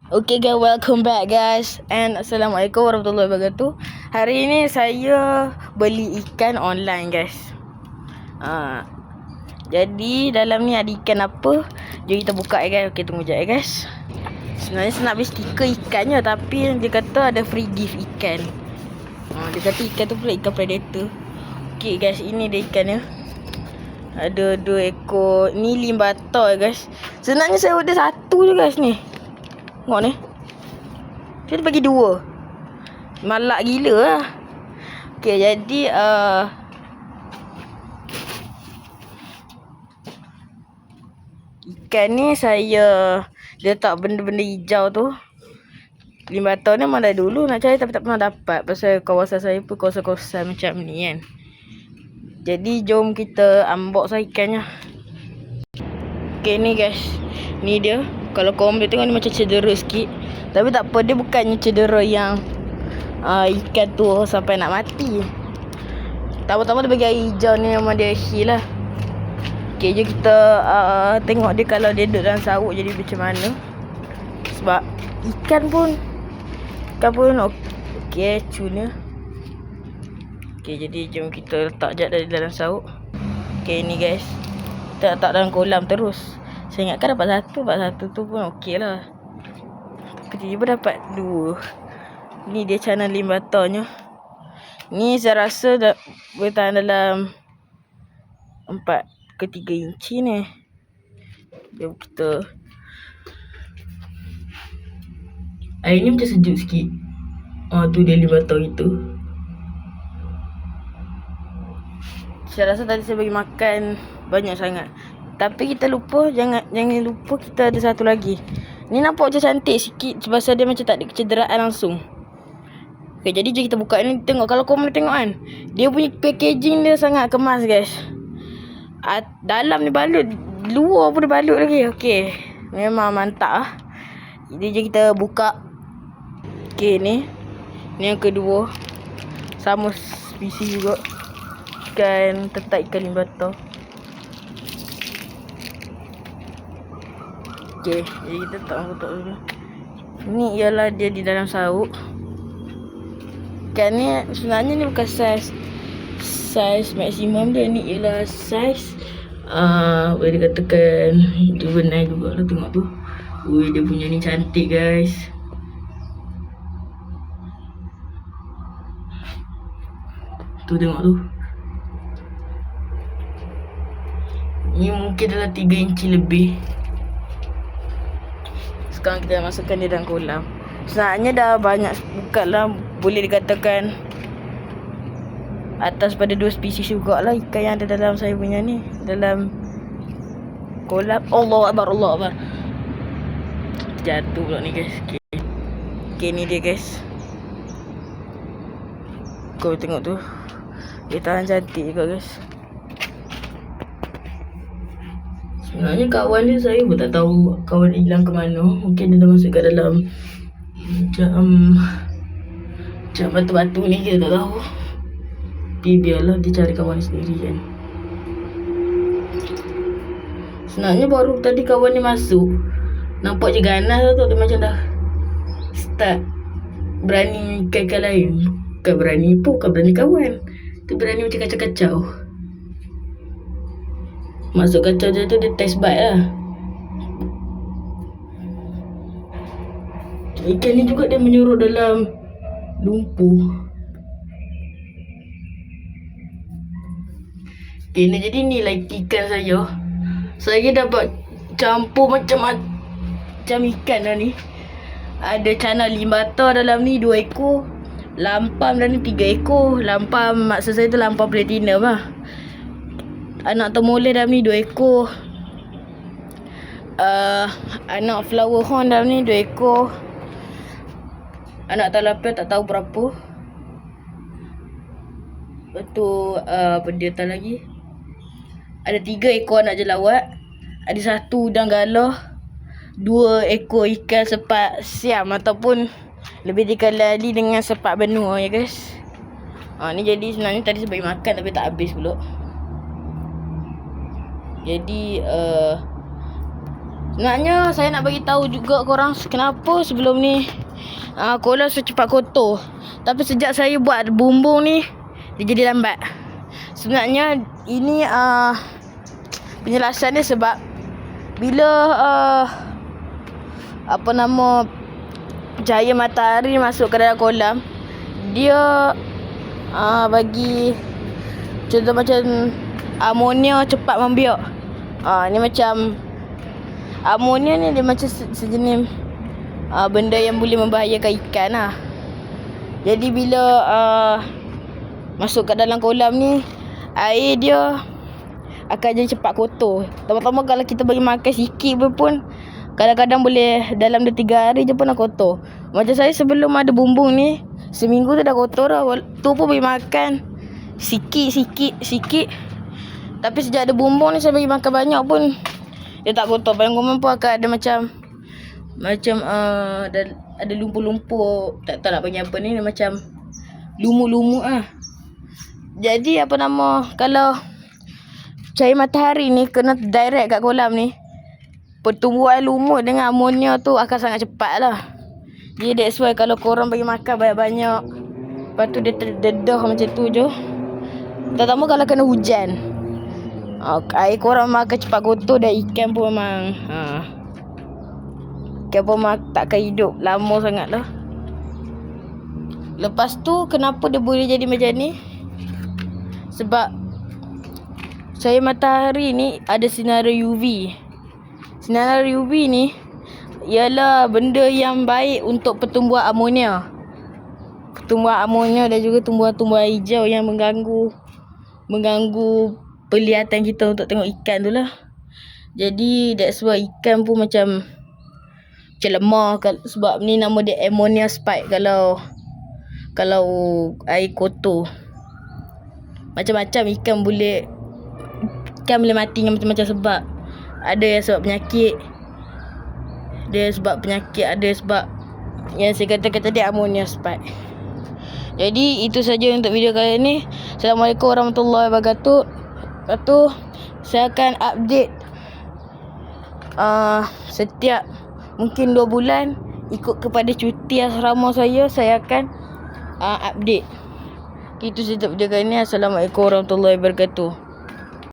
Okay guys, welcome back guys. And Assalamualaikum warahmatullahi wabarakatuh. Hari ini saya beli ikan online guys. Jadi dalam ni ada ikan apa? Jom kita buka guys. Okay, tunggu sekejap guys. Sebenarnya saya nak beli stiker ikannya, tapi dia kata ada free gift ikan. Dia kata ikan tu pula ikan predator. Okay guys, ini dia ikannya. Ada 2 ekor. Ni limbata guys. Sebenarnya saya order satu je guys ni. Tengok ni. Dia bagi 2. Malak gila lah. Okay, jadi ikan ni saya letak benda-benda hijau tu. 5 tahun ni malah dulu nak cari tapi tak pernah dapat. Pasal kawasan saya pun kawasan-kawasan macam ni kan. Jadi jom kita unbox lah ikannya. Okay ni guys. Ni dia. Kalau korang boleh tengok ni macam cedera sikit. Tapi tak apa, dia bukannya cedera yang ikan tu sampai nak mati. Pertama-tama dia bagi air hijau ni memang dia heal lah. Okay, jom kita tengok dia kalau dia duduk dalam saruk jadi macam mana. Sebab ikan pun okay, cuna. Okay, jadi jom kita letak sekejap dari dalam saruk. Okay ni guys, kita letak dalam kolam terus. Saya ingatkan dapat satu tu pun okey lah. Tiba-tiba dapat 2. Ni dia channel limbatanya. Ni saya rasa boleh tahan dalam 4 ke 3 inci ni. Jom kita. Air ni macam sejuk sikit. Tu dia limbatau itu. Saya rasa tadi saya bagi makan banyak sangat. Tapi kita lupa, jangan lupa kita ada satu lagi. Ni nampak macam cantik sikit sebab dia macam tak ada kecederaan langsung. Okay, jadi jom kita buka ni. Tengok, kalau korang boleh tengok kan, dia punya packaging dia sangat kemas guys. Dalam ni balut, luar pun dia balut lagi. Okay, memang mantap lah. Jadi jom kita buka. Okay, ni yang kedua. Sama spesies juga. Ikan tetak, ikan limbata. Okay, jadi kita letak dulu. Ni ialah dia di dalam saruk. Ikan ni sebenarnya ni bukan saiz maksimum dia. Ni ialah saiz boleh dikatakan juvenile juga lah. Tengok tu. Ui, dia punya ni cantik guys. Tu tengok tu. Ni mungkin dalam 3 inci lebih. Sekarang kita masukkan dia dalam kolam. Sebenarnya dah banyak, bukanlah boleh dikatakan atas pada 2 spesies jugalah ikan yang ada dalam saya punya ni, dalam kolam. Allah Akbar. Jatuh pula ni guys. Okay, ni dia guys. Kau tengok tu. Dia tahan cantik juga guys. Sebenarnya kawan dia saya pun tak tahu kawan dia hilang ke mana. Mungkin dia dah masuk kat dalam macam batu-batu ni, kita tak tahu. Tapi biarlah dia cari kawan dia sendiri kan. Sebenarnya baru tadi kawan dia masuk, nampak je ganas tu. Dia macam dah start berani ikan lain. Bukan berani pun, bukan berani kawan. Dia berani macam kacau-kacau. Masuk kacau je tu, dia test bite lah. Ikan ni juga dia menyurut dalam lumpur. Okay, ni jadi ni lah ikan saya. Saya dapat campur macam ikan dah ni. Ada cana limbata dalam ni 2 ekor. Lampam dalam ni 3 ekor. Lampam maksud saya tu lampam platinum lah. Anak temoleh dalam ni 2 ekor. Anak flower horn dalam ni 2 ekor. Anak talapia tak tahu berapa. Lepas tu apa dia tak lagi. Ada 3 ekor anak jelawat. Ada 1 udang galah. 2 ekor ikan sepat siam ataupun lebih dikenali dengan sepat benua ya guys. Ni jadi sebenarnya tadi saya bagi makan tapi tak habis pula. Jadi Sebenarnya saya nak bagi tahu juga korang kenapa sebelum ni kolam secepat kotor. Tapi sejak saya buat bumbung ni, dia jadi lambat. Sebenarnya ini penjelasan dia sebab bila cahaya matahari masuk ke dalam kolam, dia bagi contoh macam amonia cepat membiak. Ni macam amonia ni dia macam sejenis benda yang boleh membahayakan ikan lah. Jadi bila masuk ke dalam kolam ni, air dia akan jadi cepat kotor. Pertama kalau kita bagi makan sikit pun kadang-kadang boleh dalam 2-3 hari je pun dah kotor. Macam saya sebelum ada bumbung ni, seminggu tu dah kotor dah. Tu pun bagi makan sikit. Tapi sejak ada bumbung ni saya bagi makan banyak pun dia tak kotor. Padang Goman pun akan ada macam ada lumpur-lumpur, tak tahu nak panggil apa ni, macam lumut-lumut Jadi kalau cahaya matahari ni kena direct kat kolam ni, pertumbuhan lumut dengan amonia tu akan sangat cepat lah. Jadi that's why kalau korang bagi makan banyak-banyak, lepas tu dia terdedah macam tu je, terutama kalau kena hujan, air korang makan cepat kotor dan ikan pun memang takkan hidup lama sangat lah. Lepas tu kenapa dia boleh jadi macam ni? Sebab cahaya matahari ni ada sinar UV. Sinar UV ni ialah benda yang baik untuk pertumbuhan amonia. Pertumbuhan amonia dan juga tumbuhan-tumbuhan hijau yang mengganggu penglihatan kita untuk tengok ikan tu lah. Jadi that's why ikan pun macam lemah sebab ni nama dia ammonia spike kalau air kotor. Macam-macam ikan boleh mati dengan macam-macam sebab. Ada yang sebab penyakit, ada sebab yang saya katakan tadi ammonia spike. Jadi itu saja untuk video kali ni. Assalamualaikum warahmatullahi wabarakatuh. Lepas tu saya akan update setiap mungkin 2 bulan, ikut kepada cuti asrama saya akan update. Itu saja untuk video kali ni. Assalamualaikum warahmatullahi wabarakatuh.